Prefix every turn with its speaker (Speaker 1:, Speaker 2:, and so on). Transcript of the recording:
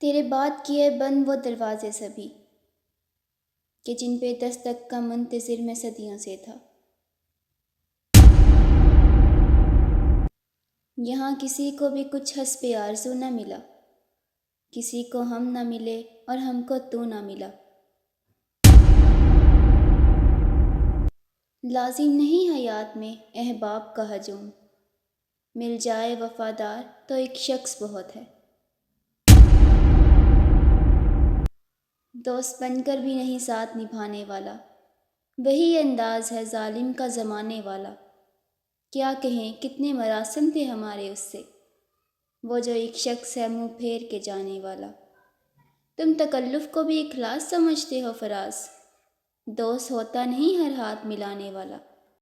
Speaker 1: تیرے بعد کیے بند وہ دروازے سبھی کہ جن پہ دستک کا منتظر میں صدیوں سے تھا۔ یہاں کسی کو بھی کچھ حسب آرزو نہ ملا، کسی کو ہم نہ ملے اور ہم کو تو نہ ملا۔ لازم نہیں حیات میں احباب کا ہجوم، مل جائے وفادار تو ایک شخص بہت ہے۔ دوست بن کر بھی نہیں ساتھ نبھانے والا، وہی انداز ہے ظالم کا زمانے والا۔ کیا کہیں کتنے مراسم تھے ہمارے اس سے، وہ جو ایک شخص ہے منہ پھیر کے جانے والا۔ تم تکلف کو بھی اخلاص سمجھتے ہو فراز، دوست ہوتا نہیں ہر ہاتھ ملانے والا۔